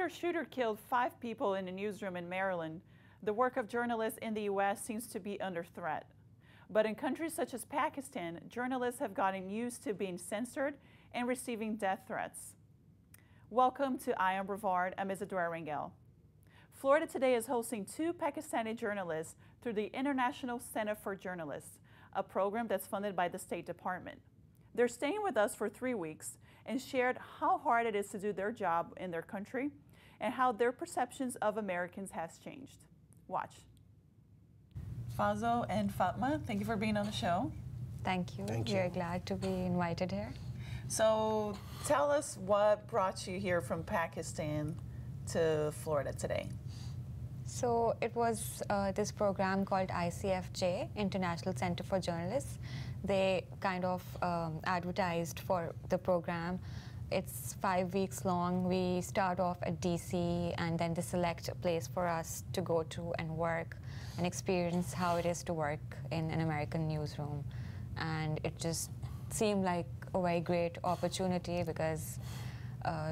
After a shooter killed 5 people in a newsroom in Maryland, the work of journalists in the U.S. seems to be under threat. But in countries such as Pakistan, journalists have gotten used to being censored and receiving death threats. Welcome to Eye on Brevard. I'm Isadora Rangel. Florida Today is hosting 2 Pakistani journalists through the International Center for Journalists, a program that's funded by the State Department. They're staying with us for 3 weeks and shared how hard it is to do their job in their country and how their perceptions of Americans has changed. Watch. Fazo and Fatma, thank you for being on the show. Thank you. Thank you. We're glad to be invited here. So tell us what brought you here from Pakistan to Florida today. So it was this program called ICFJ, International Center for Journalists. They kind of advertised for the program. It's 5 weeks long. We start off at DC, and then they select a place for us to go to and work and experience how it is to work in an American newsroom. And it just seemed like a very great opportunity because,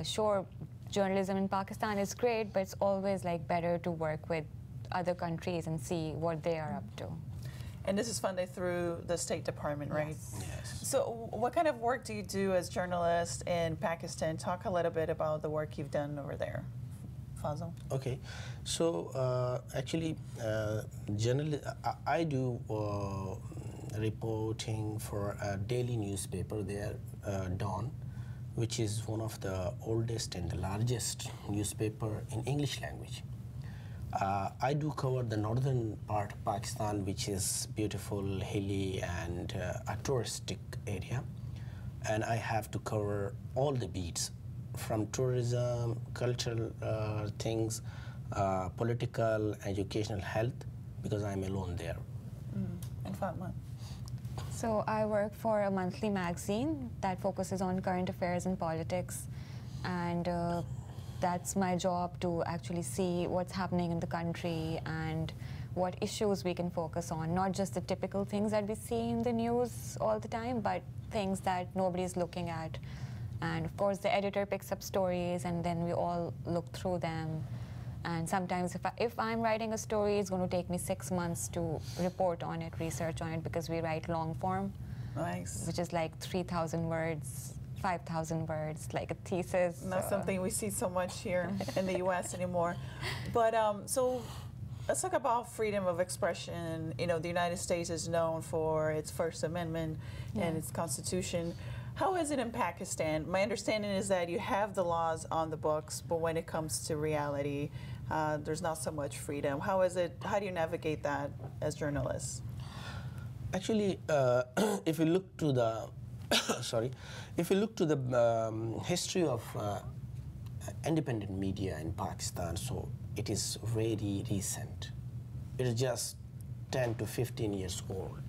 sure, journalism in Pakistan is great, but it's always like better to work with other countries and see what they are up to. And this is funded through the State Department, right? Yes. So what kind of work do you do as journalists in Pakistan? Talk a little bit about the work you've done over there. Fazl? Okay. So actually, I do reporting for a daily newspaper there, Dawn, which is one of the oldest and the largest newspaper in English language. I do cover the northern part of Pakistan, which is beautiful, hilly, and a touristic area. And I have to cover all the beats, from tourism, cultural things, political, educational, health, because I'm alone there. And Fatma? So I work for a monthly magazine that focuses on current affairs and politics, and that's my job to actually see what's happening in the country and what issues we can focus on, not just the typical things that we see in the news all the time, but things that nobody's looking at. And of course the editor picks up stories and then we all look through them. And sometimes if I'm writing a story, it's going to take me 6 months to report on it, research on it, because we write long form. Nice. Which is like 3,000 words, 5,000 words, like a thesis. Not something we see so much here in the U.S. anymore. But so let's talk about freedom of expression. You know, the United States is known for its First Amendment and its Constitution. How is it in Pakistan? My understanding is that you have the laws on the books, but when it comes to reality, there's not so much freedom. How is it? How do you navigate that as journalists? Actually, if you look to the if you look to the history of independent media in Pakistan, so it is very recent. It is just 10 to 15 years old.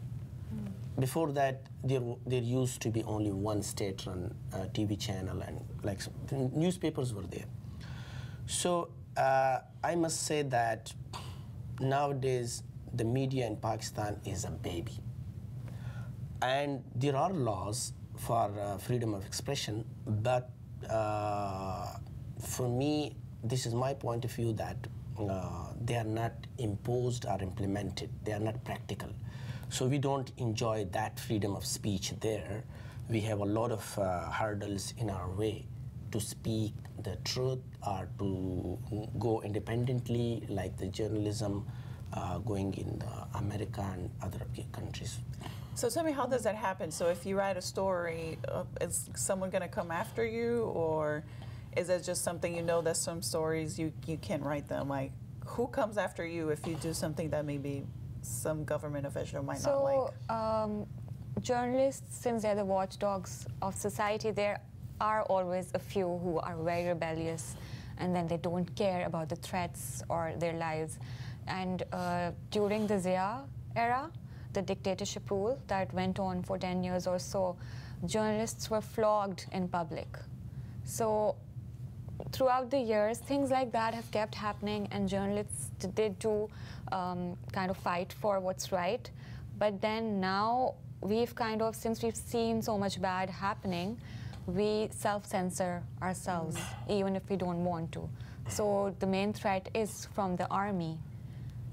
Before that, there used to be only one state-run TV channel, and like newspapers were there. So I must say that nowadays the media in Pakistan is a baby. And there are laws for freedom of expression, but for me, this is my point of view that they are not imposed or implemented. They are not practical. So we don't enjoy that freedom of speech there. We have a lot of hurdles in our way to speak the truth or to go independently, like the journalism going in America and other countries. So tell me, how does that happen? So if you write a story, is someone going to come after you, or is it just something, you know, that some stories you can't write them? Like, who comes after you if you do something that maybe some government official might not like? So journalists, since they're the watchdogs of society, there are always a few who are very rebellious, and then they don't care about the threats or their lives. And during the Zia era, the dictatorship rule that went on for 10 years or so, journalists were flogged in public. So throughout the years, things like that have kept happening, and journalists did do kind of fight for what's right. But then now, we've kind of, since we've seen so much bad happening, we self-censor ourselves, even if we don't want to. So the main threat is from the army.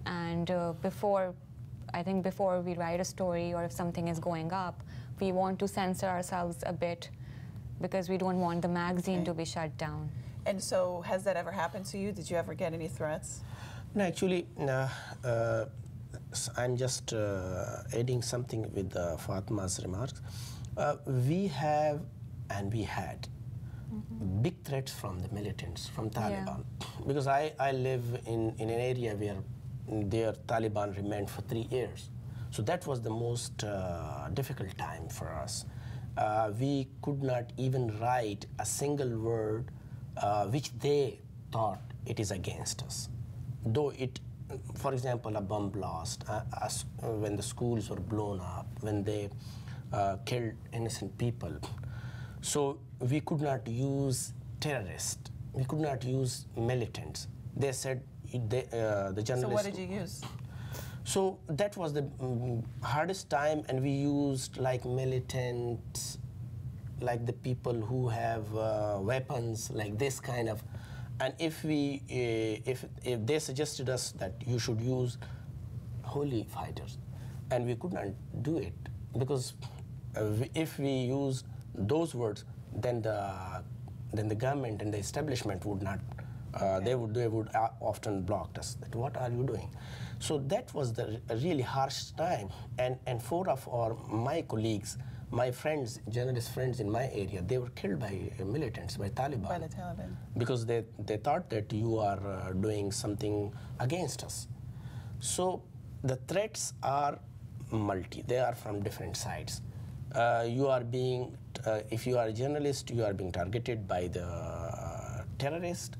And I think before we write a story or if something is going up, we want to censor ourselves a bit because we don't want the magazine to be shut down. And so has that ever happened to you? Did you ever get any threats? No, actually, I'm just adding something with Fatma's remarks. We have and we had big threats from the militants, from Taliban. Because I live in an area where their Taliban remained for 3 years. So that was the most difficult time for us. We could not even write a single word which they thought it is against us. Though it, for example, a bomb blast, when the schools were blown up, when they killed innocent people. So we could not use terrorists. We could not use militants. They said, the journalists... So what did you use? So that was the hardest time, and we used like militants, like the people who have weapons, like this kind of. And if they suggested us that you should use holy fighters, and we could not do it because if we used those words, then the government and the establishment would not. They would often block us. That what are you doing? So that was a really harsh time. And 4 of my colleagues, my friends, journalist friends in my area, they were killed by militants, by Taliban. By the Taliban. Because they thought that you are doing something against us. So the threats are multi. They are from different sides. You are being, if you are a journalist, you are being targeted by the terrorist,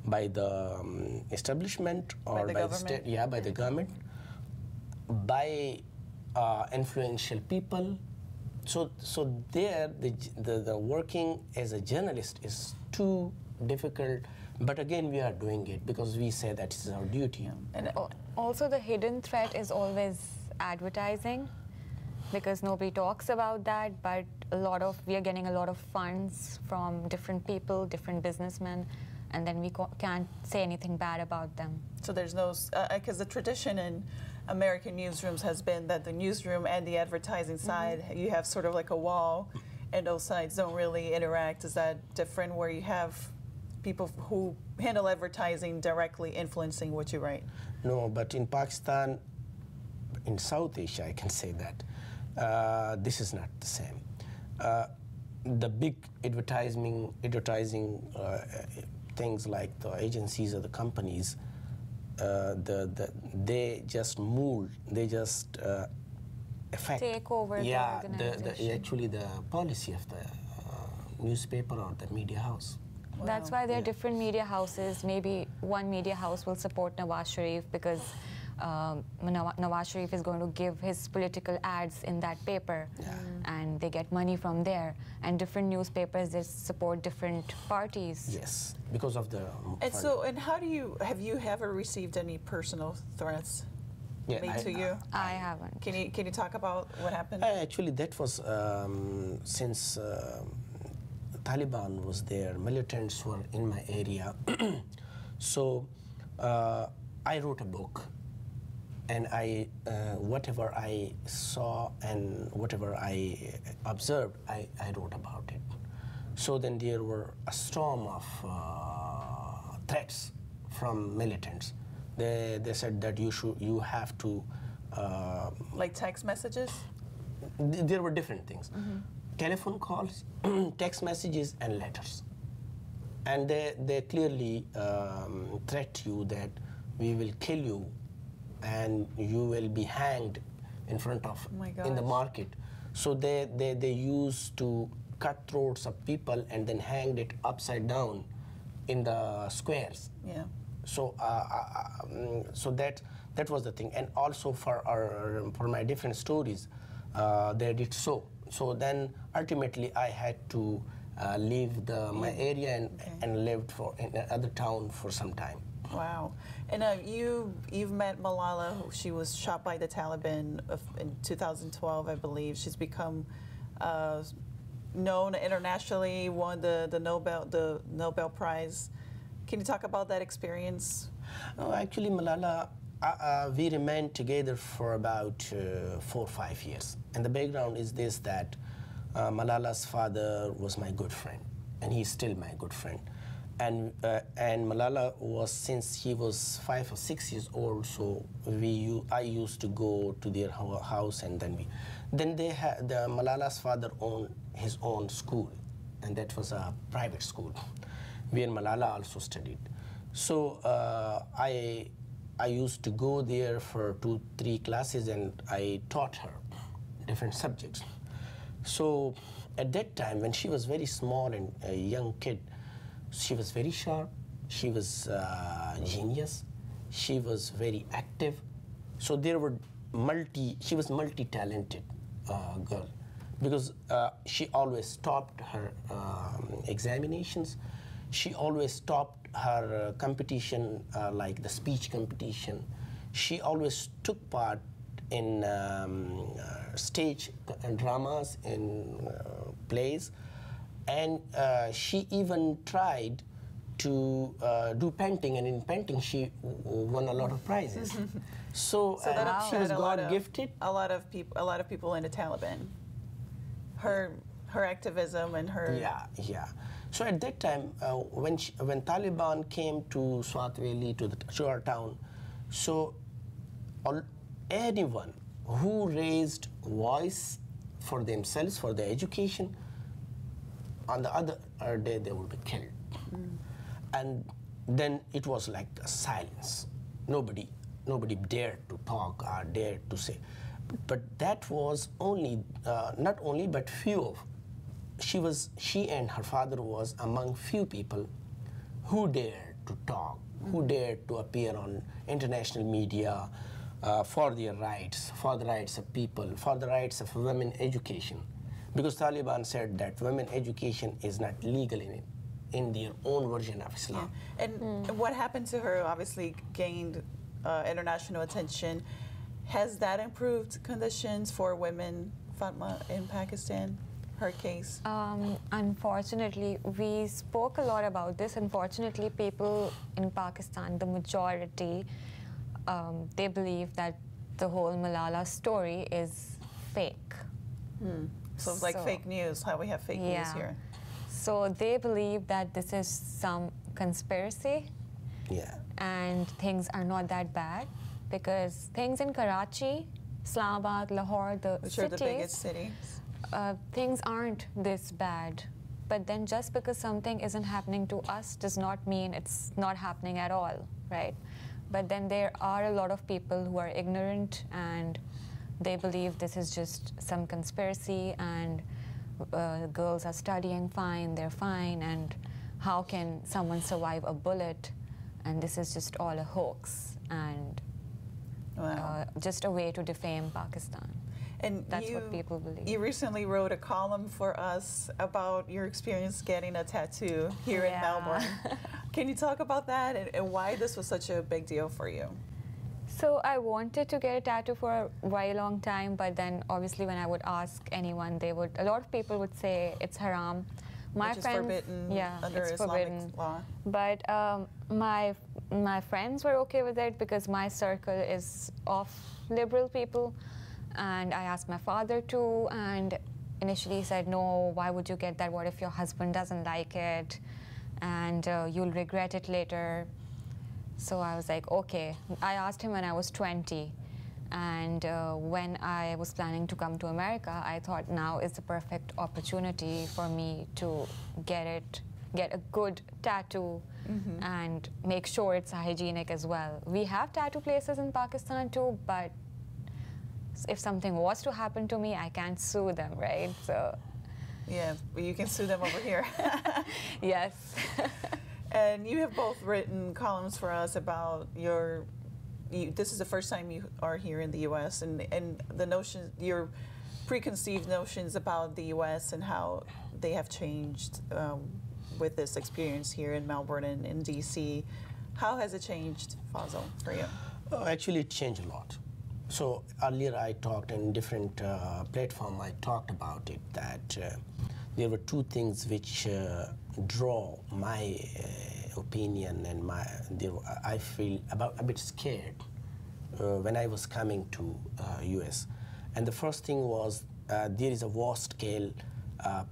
by the establishment, or by the state, by the government, by influential people. So there, the working as a journalist is too difficult. But again, we are doing it because we say that is our duty. And also, the hidden threat is always advertising, because nobody talks about that. But we are getting a lot of funds from different people, different businessmen, and then we can't say anything bad about them. So there's no, because the tradition in American newsrooms has been that the newsroom and the advertising side, you have sort of like a wall, and those sides don't really interact. Is that different where you have people who handle advertising directly influencing what you write? No, but in Pakistan, in South Asia, I can say that this is not the same. The big advertising things like the agencies or the companies, they just mold, they just affect. Take over the organization. Actually the policy of the newspaper or the media house. Wow. That's why there are different media houses. Maybe one media house will support Nawaz Sharif because Nawaz Sharif is going to give his political ads in that paper, and they get money from there. And different newspapers, they support different parties. Yes, because of the And how do you, have you ever received any personal threats made to you? I haven't. Can you talk about what happened? Actually, that was since Taliban was there, militants were in my area. So I wrote a book, and whatever I saw and whatever I observed, I wrote about it. So then there were a storm of threats from militants. They said that you have to. Like text messages? There were different things. Telephone calls, text messages, and letters. And they clearly threat you that we will kill you and you will be hanged in front of, in the market. So they used to cut throats of people and then hanged it upside down in the squares. Yeah. So so that was the thing. And also for my different stories, they did so. So then ultimately I had to leave my area and lived in another town for some time. Wow. And you've met Malala. She was shot by the Taliban in 2012, I believe. She's become known internationally, won the Nobel Prize Can you talk about that experience? Actually, Malala, we remained together for about 4 or 5 years. And the background is this, that Malala's father was my good friend, and he's still my good friend. And Malala was, since he was 5 or 6 years old, so I used to go to their house, and then they had, Malala's father owned his own school, and that was a private school where Malala also studied. So I used to go there for 2-3 classes, and I taught her different subjects. So at that time, when she was very small and a young kid, she was very sharp, she was genius, she was very active. So there were she was multi-talented girl, because she always topped her examinations. She always topped her competition, like the speech competition. She always took part in stage dramas, in plays, and she even tried to do painting, and in painting she won a lot of prizes. So that she was upset God gifted. A lot of people in the Taliban. Her activism and her. Yeah. So at that time, when Taliban came to Swat Valley, to our town, so anyone who raised voice for themselves, for their education, on the other day they would be killed. And then it was like a silence. Nobody dared to talk or dared to say. But that was only, not only, but few of. She and her father was among few people who dared to talk, who dared to appear on international media for their rights, for the rights of people, for the rights of women education. Because Taliban said that women education is not legal in their own version of Islam. Yeah. And what happened to her obviously gained international attention. Has that improved conditions for women, Fatma, in Pakistan? Her case? Unfortunately, we spoke a lot about this. Unfortunately, people in Pakistan, the majority, they believe that the whole Malala story is fake. So it's like fake news, how we have fake news here. So they believe that this is some conspiracy. Yeah. And things are not that bad, because things in Karachi, Islamabad, Lahore, Which are the biggest cities. Things aren't this bad. But then just because something isn't happening to us does not mean it's not happening at all, right? But then there are a lot of people who are ignorant, and they believe this is just some conspiracy, and girls are studying fine, they're fine, and how can someone survive a bullet, and this is just all a hoax, and just a way to defame Pakistan. And that's what people believe. You recently wrote a column for us about your experience getting a tattoo here in Melbourne. Can you talk about that and why this was such a big deal for you? So I wanted to get a tattoo for a very long time, but then obviously when I would ask anyone, a lot of people would say it's haram. Which is forbidden under Islamic law. But my friends were okay with it because my circle is of liberal people. And I asked my father too, and initially he said, no, why would you get that? What if your husband doesn't like it? And you'll regret it later. So I was like, okay. I asked him when I was 20. And when I was planning to come to America, I thought now is the perfect opportunity for me to get a good tattoo and make sure it's hygienic as well. We have tattoo places in Pakistan too, but if something was to happen to me, I can't sue them, right? So. Yeah, but you can sue them over here. Yes. And you have both written columns for us about this is the first time you are here in the U.S. and the notion, your preconceived notions about the U.S. and how they have changed with this experience here in Melbourne and in D.C. How has it changed, Fazal, for you? Actually, it changed a lot. So earlier I talked in different platform, I talked about it, that there were two things which draw my opinion and I feel a bit scared when I was coming to US. And the first thing was there is a vast-scale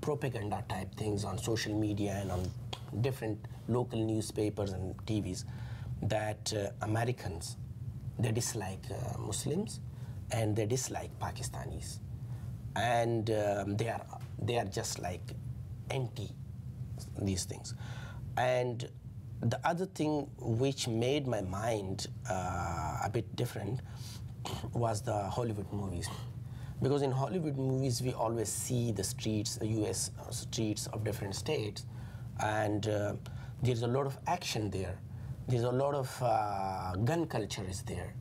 propaganda type things on social media and on different local newspapers and TVs that Americans, they dislike Muslims and they dislike Pakistanis. And they are just like anti these things. And the other thing which made my mind a bit different was the Hollywood movies. Because in Hollywood movies, we always see the streets, the US streets of different states, and there's a lot of action there. There's a lot of gun culture is there.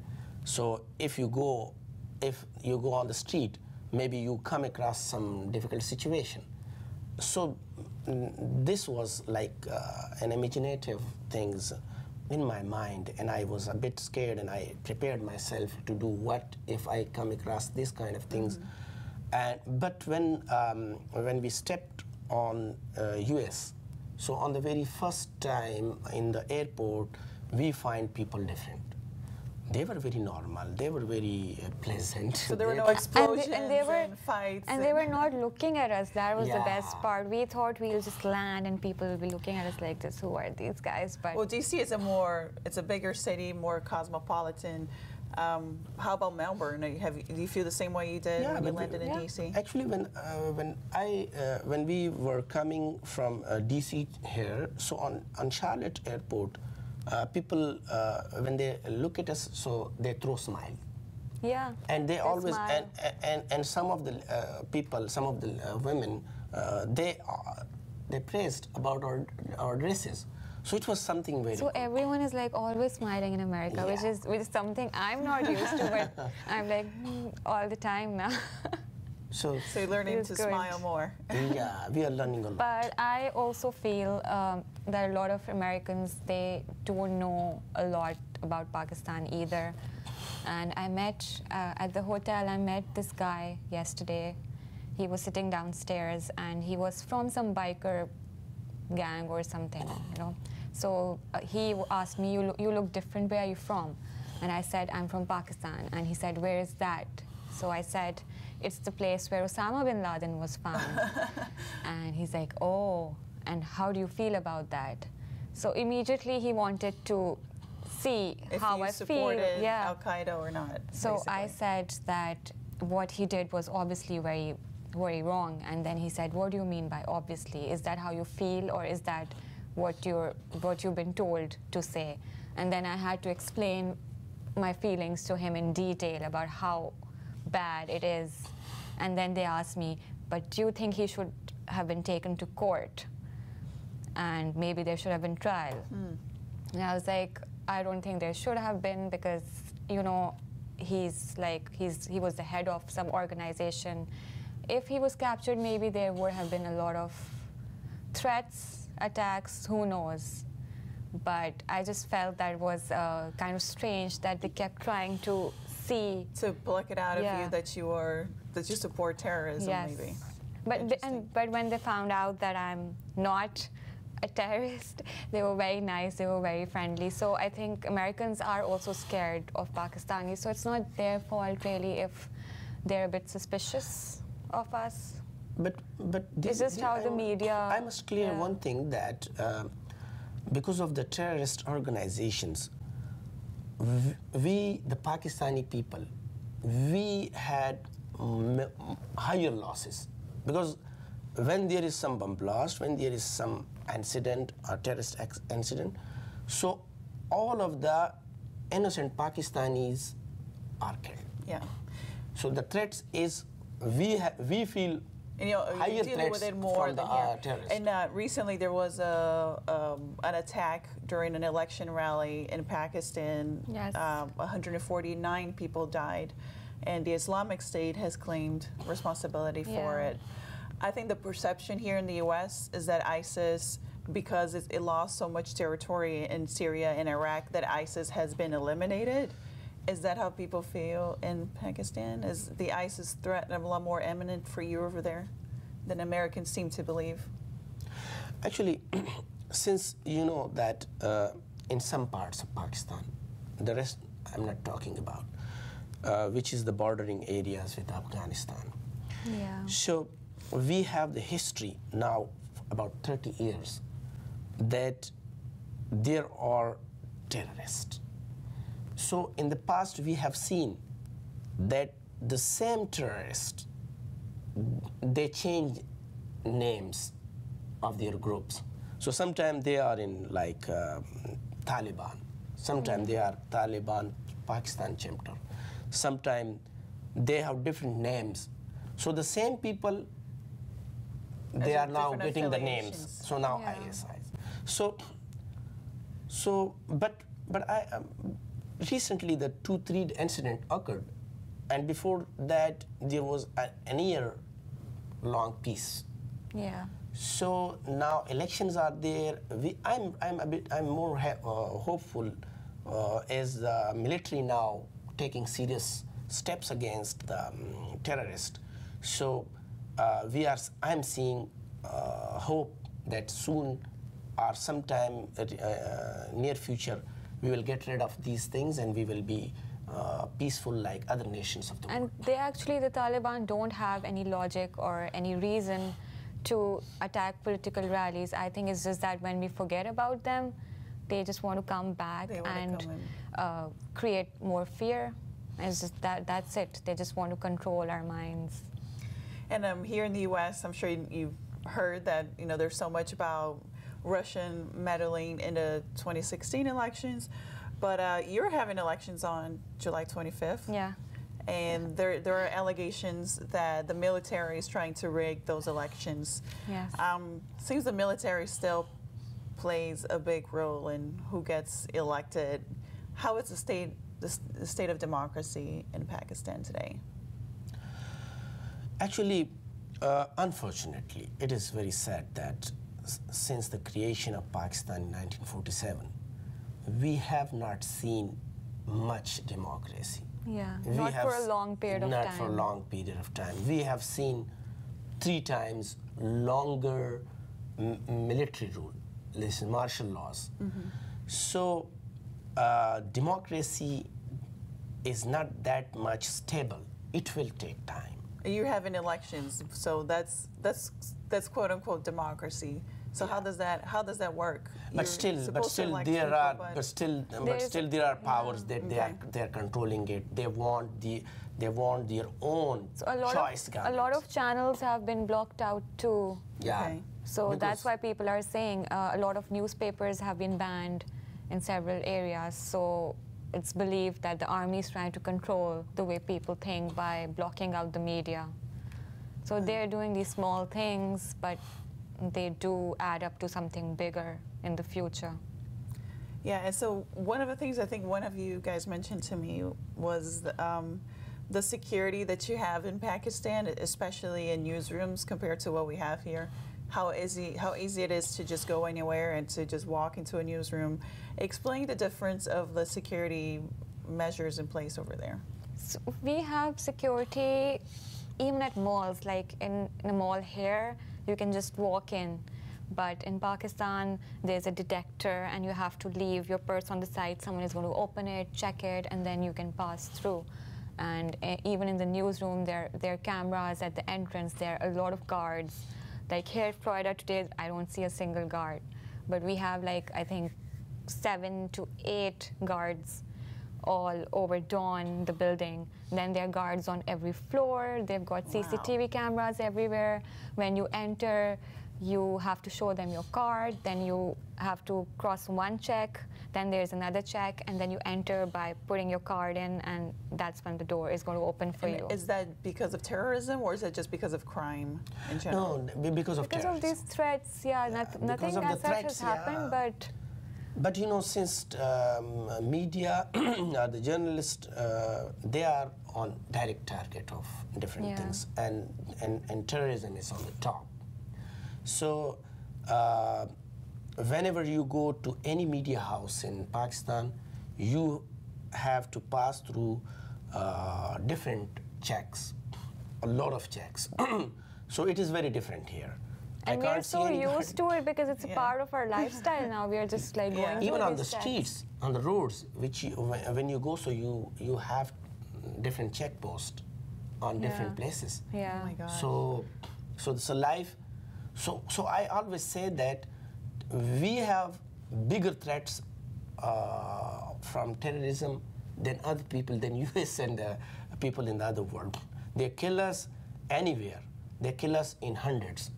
So if you go on the street, maybe you come across some difficult situation. So this was like an imaginative things in my mind, and I was a bit scared, and I prepared myself to do what if I come across this kind of things. But when we stepped on US, so on the very first time in the airport, we find people different. They were very normal. They were very pleasant. So there were no explosions and fights. And they were not looking at us. That was the best part. We thought we'll just land and people will be looking at us like this. Who are these guys? But well, DC is it's a bigger city, more cosmopolitan. How about Melbourne? Do you feel the same way you did when you landed in DC? Actually, when we were coming from DC here, so on Charlotte Airport, people, when they look at us, so they throw smile. Yeah. And they always, and some of the people, some of the women, they praised about our dresses. So it was something very So everyone is like always smiling in America, which is something I'm not used to, but I'm like all the time now. So you're learning to smile more. Yeah, we are learning a lot. But I also feel that a lot of Americans, they don't know a lot about Pakistan either. And I met, at the hotel, I met this guy yesterday. He was sitting downstairs and he was from some biker gang or something, you know. So he asked me, you look different, where are you from? And I said, I'm from Pakistan. And he said, where is that? So I said, it's the place where Osama bin Laden was found. And he's like, oh, and how do you feel about that? So immediately he wanted to see how I feel. If you supported Al-Qaeda or not. So basically. I said that what he did was obviously very, very wrong. And then he said, what do you mean by obviously? Is that how you feel, or is that what you've been told to say? And then I had to explain my feelings to him in detail about how bad it is. And then they asked me, but do you think he should have been taken to court? And maybe there should have been trial. And I was like, I don't think there should have been, because, you know, he was the head of some organization. If he was captured, maybe there would have been a lot of threats, attacks, who knows. But I just felt that was kind of strange that they kept trying to see. To pluck it out of you that you support terrorism, maybe. But when they found out that I'm not a terrorist, they were very nice, they were very friendly. So I think Americans are also scared of Pakistanis, so it's not their fault really if they're a bit suspicious of us. But it's just how the media... I must clear one thing, that because of the terrorist organizations, we, the Pakistani people, we had higher losses. Because when there is some bomb blast, when there is some incident or terrorist incident, so all of the innocent Pakistanis are killed. Yeah. So the threats is, we feel higher dealing threats with it more from than the terrorists. And recently there was an attack during an election rally in Pakistan. Yes. 149 people died, and the Islamic State has claimed responsibility for it. I think the perception here in the U.S. is that ISIS, because it lost so much territory in Syria and Iraq, that ISIS has been eliminated. Is that how people feel in Pakistan? Is the ISIS threat a lot more imminent for you over there than Americans seem to believe? Actually, since you know that in some parts of Pakistan, the rest I'm not talking about, which is the bordering areas with Afghanistan. Yeah. So we have the history now, about 30 years, that there are terrorists. So in the past we have seen that the same terrorists, they change names of their groups. So sometimes they are in like Taliban, sometimes they are Taliban Pakistan chapter, sometimes they have different names. So the same people, they are now getting the names. So now Yeah. ISIs. But recently the 2-3 incident occurred, and before that there was an year-long peace. Yeah. So now elections are there. I'm more hopeful as the military now taking serious steps against the terrorists. So I'm seeing hope that soon or sometime near future we will get rid of these things and we will be peaceful like other nations of the world. And the Taliban don't have any logic or any reason to attack political rallies. I think it's just that when we forget about them, they just want to come back and create more fear. It's just that's it. They just want to control our minds. And here in the U.S., I'm sure you've heard that there's so much about Russian meddling in the 2016 elections, but you're having elections on July 25th. Yeah. And there are allegations that the military is trying to rig those elections. Yes. Seems the military still plays a big role in who gets elected. How is the state of democracy in Pakistan today? Actually, unfortunately, it is very sad that since the creation of Pakistan in 1947, we have not seen much democracy. Yeah, not for a long period of time. Not for a long period of time. We have seen 3 times longer military rule, listen, martial laws. Mm-hmm. So democracy is not that much stable. It will take time. You're having elections, so that's quote unquote democracy. So yeah. How does that work? But still there are powers that they are controlling it. They want their own choice government. A lot of channels have been blocked out too. Yeah. Okay. So that's why people are saying a lot of newspapers have been banned in several areas. So it's believed that the army is trying to control the way people think by blocking out the media. So they're doing these small things, but they do add up to something bigger in the future. Yeah, and so one of the things I think one of you guys mentioned to me was the security that you have in Pakistan, especially in newsrooms compared to what we have here. How easy it is to just go anywhere and to just walk into a newsroom. Explain the difference of the security measures in place over there. So we have security even at malls, like in a mall here, you can just walk in. But in Pakistan, there's a detector and you have to leave your purse on the side. Someone is going to open it, check it, and then you can pass through. And even in the newsroom, there are cameras at the entrance. There are a lot of guards. Like here in Florida today, I don't see a single guard. But we have like, I think, 7 to 8 guards all over Dawn, the building. Then there are guards on every floor. They've got CCTV cameras everywhere. When you enter, you have to show them your card. Then you have to cross one check. Then there's another check. And then you enter by putting your card in. And that's when the door is going to open for you. Is that because of terrorism, or is it just because of crime in general? No, because of terrorism. Because of these threats, nothing as such has happened, But you know, since media, the journalists, they are on direct target of different things, and terrorism is on the top. So whenever you go to any media house in Pakistan, you have to pass through different checks, a lot of checks. So it is very different here. I And we're can't see so any used to it because it's a Yeah. part of our lifestyle now. We are just like Yeah. going Even through on the these steps. streets, on the roads, which when you go, so you have different checkposts on different Yeah. places. Yeah. Oh my gosh. So life. So I always say that we have bigger threats from terrorism than other people, than US and people in the other world. They kill us anywhere. They kill us in hundreds,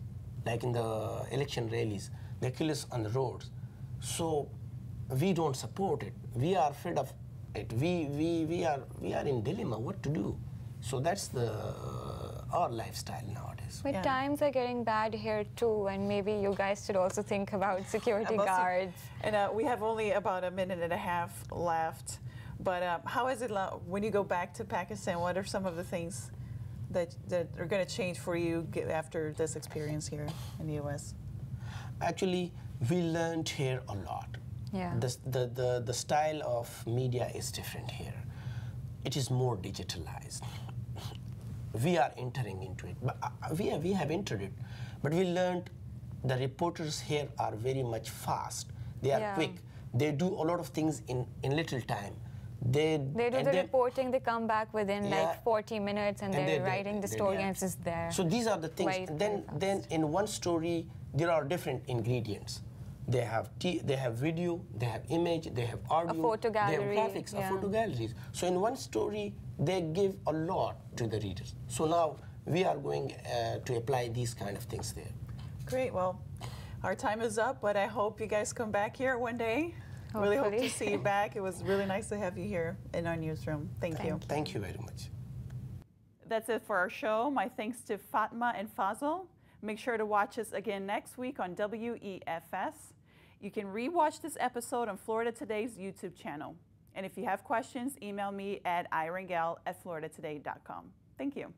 like in the election rallies. They kill us on the roads. So we don't support it. We are afraid of it. We are in dilemma what to do. So that's our lifestyle nowadays. But Yeah. times are getting bad here too, and maybe you guys should also think about security About sec- guards. And we have only about a minute and a half left. But how is it when you go back to Pakistan? What are some of the things that are going to change for you after this experience here in the U.S.? Actually, we learned here a lot. Yeah. The style of media is different here. It is more digitalized. We are entering into it. But we have entered it. But we learned the reporters here are very much fast. They are Yeah. quick. They do a lot of things in little time. They They do the reporting, they come back within Yeah. like 40 minutes and And they're they- writing the they- story yeah. and it's just there. So these are the things. Very, then very fast. in one story there are different ingredients. They have they have video, they have image, they have audio, photo they have gallery, graphics, yeah. photo galleries. So in one story they give a lot to the readers. So now we are going to apply these kind of things there. Great. Well, our time is up, but I hope you guys come back here one day. Really hope to Hopefully. see you back. It was really nice to have you here in our newsroom. Thank you. Thank you very much. That's it for our show. My thanks to Fatma and Fazil. Make sure to watch us again next week on WEFS. You can rewatch this episode on Florida Today's YouTube channel. And if you have questions, email me at irangel@floridatoday.com. Thank you.